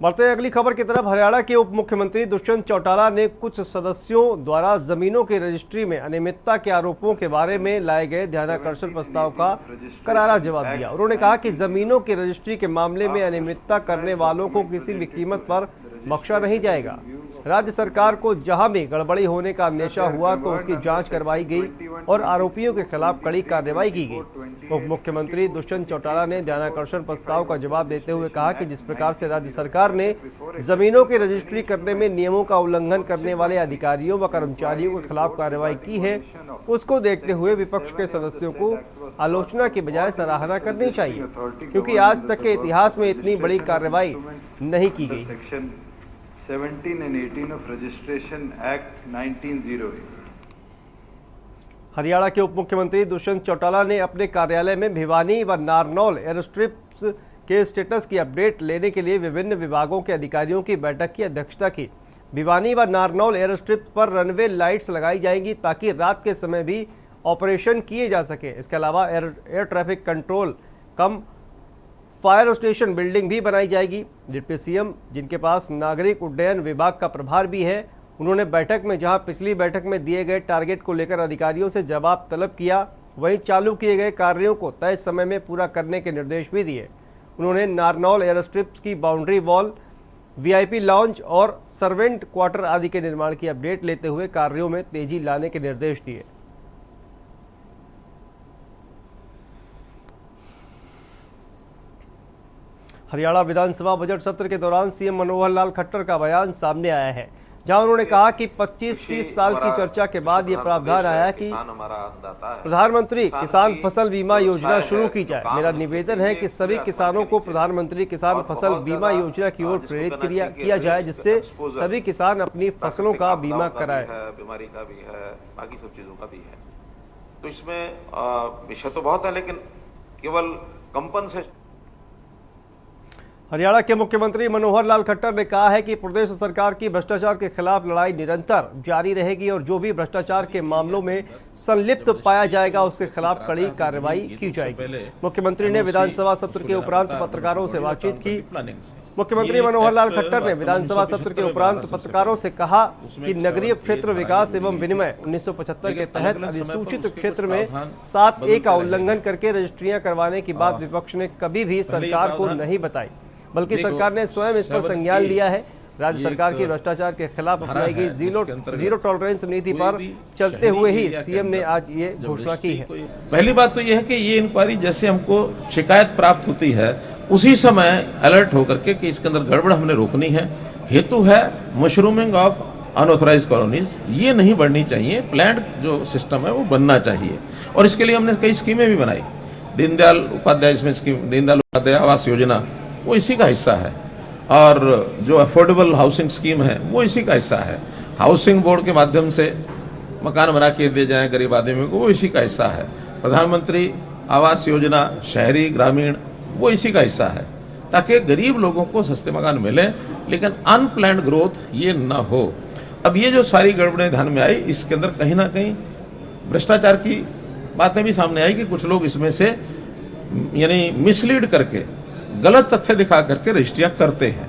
बढ़ते हैं अगली खबर की तरफ। हरियाणा के उप मुख्यमंत्री दुष्यंत चौटाला ने कुछ सदस्यों द्वारा जमीनों की रजिस्ट्री में अनियमितता के आरोपों के बारे में लाए गए ध्यानाकर्षण प्रस्ताव का करारा जवाब दिया। उन्होंने कहा कि जमीनों की रजिस्ट्री के मामले में अनियमितता करने वालों को किसी भी कीमत पर बख्शा नहीं जाएगा। राज्य सरकार को जहां भी गड़बड़ी होने का अंदेशा हुआ तो उसकी जांच करवाई गई और आरोपियों के खिलाफ कड़ी कार्रवाई की गई। उप मुख्यमंत्री दुष्यंत चौटाला ने ध्यानाकर्षण प्रस्ताव का जवाब देते हुए कहा कि जिस प्रकार से राज्य सरकार ने जमीनों की रजिस्ट्री करने में नियमों का उल्लंघन करने वाले अधिकारियों व कर्मचारियों के खिलाफ कार्रवाई की है, उसको देखते हुए विपक्ष के सदस्यों को आलोचना की बजाय सराहना करनी चाहिए, क्योंकि आज तक के इतिहास में इतनी बड़ी कार्रवाई नहीं की गई। 17 and 18 of Registration Act 1908। Haryana के उप मुख्यमंत्री दुष्यंत चौटाला ने अपने कार्यालय में भिवानी व नारनौल एयरस्ट्रिप्स के स्टेटस की अपडेट लेने के लिए विभिन्न विभागों के अधिकारियों की बैठक की अध्यक्षता की। भिवानी व नारनौल एयरस्ट्रिप्स पर रनवे लाइट्स लगाई जाएंगी ताकि रात के समय भी ऑपरेशन किए जा सके। इसके अलावा एयर ट्रैफिक कंट्रोल कम फायर स्टेशन बिल्डिंग भी बनाई जाएगी। डिप्टी सीएम, जिनके पास नागरिक उड्डयन विभाग का प्रभार भी है, उन्होंने बैठक में जहां पिछली बैठक में दिए गए टारगेट को लेकर अधिकारियों से जवाब तलब किया, वहीं चालू किए गए कार्यों को तय समय में पूरा करने के निर्देश भी दिए। उन्होंने नारनौल एयरस्ट्रिप्स की बाउंड्री वॉल, वीआईपी लॉन्च और सर्वेंट क्वार्टर आदि के निर्माण की अपडेट लेते हुए कार्यों में तेजी लाने के निर्देश दिए। हरियाणा विधानसभा बजट सत्र के दौरान सीएम मनोहर लाल खट्टर का बयान सामने आया है, जहां उन्होंने कहा कि 25-30 साल की चर्चा के बाद यह प्रावधान आया कि प्रधानमंत्री किसान फसल बीमा योजना शुरू की जाए। मेरा निवेदन है कि सभी किसानों को प्रधानमंत्री किसान फसल बीमा योजना की ओर प्रेरित किया जाए, जिससे सभी किसान अपनी फसलों का बीमा कराए। बीमारी का भी है, बाकी सब चीजों का भी है। तो इसमें विषय तो बहुत है, लेकिन केवल कंपनसेशन। हरियाणा के मुख्यमंत्री मनोहर लाल खट्टर ने कहा है कि प्रदेश सरकार की भ्रष्टाचार के खिलाफ लड़ाई निरंतर जारी रहेगी और जो भी भ्रष्टाचार के मामलों में संलिप्त पाया जाएगा उसके खिलाफ कड़ी कार्रवाई की जाएगी। मुख्यमंत्री ने विधानसभा सत्र के उपरांत पत्रकारों से बातचीत की। मुख्यमंत्री मनोहर लाल खट्टर ने विधानसभा सत्र के उपरांत पत्रकारों से कहा कि नगरीय क्षेत्र विकास एवं विनिमय 1975 के तहत अधिसूचित क्षेत्र में 7A का उल्लंघन करके रजिस्ट्रियां करवाने की बात विपक्ष ने कभी भी सरकार को नहीं बताई, बल्कि सरकार ने स्वयं इस पर संज्ञान लिया है। राज्य सरकार की भ्रष्टाचार के खिलाफ अपनाई गई जीरो टॉलरेंस नीति पर चलते हुए ही सीएम ने आज ये घोषणा की है। पहली बात तो यह है कि ये इंक्वायरी जैसे हमको शिकायत प्राप्त होती है उसी समय अलर्ट होकर के कि इसके अंदर गड़बड़ हमने रोकनी है। हेतु है मशरूमिंग ऑफ अनऑथराइज कॉलोनीज, ये नहीं बढ़नी चाहिए। प्लान्ड जो सिस्टम है वो बनना चाहिए और इसके लिए हमने कई स्कीमें भी बनाई। दीनदयाल उपाध्याय इसमें स्कीम, दीनदयाल उपाध्याय आवास योजना वो इसी का हिस्सा है और जो अफोर्डेबल हाउसिंग स्कीम है वो इसी का हिस्सा है। हाउसिंग बोर्ड के माध्यम से मकान बना के दिए जाएं गरीब आदमियों को, वो इसी का हिस्सा है। प्रधानमंत्री आवास योजना शहरी ग्रामीण वो इसी का हिस्सा है, ताकि गरीब लोगों को सस्ते मकान मिले, लेकिन अनप्लान्ड ग्रोथ ये ना हो। अब ये जो सारी गड़बड़ें ध्यान में आई, इसके अंदर कहीं ना कहीं भ्रष्टाचार की बातें भी सामने आई कि कुछ लोग इसमें से यानी मिसलीड करके गलत तथ्य दिखा करके रजिस्ट्रियां करते हैं।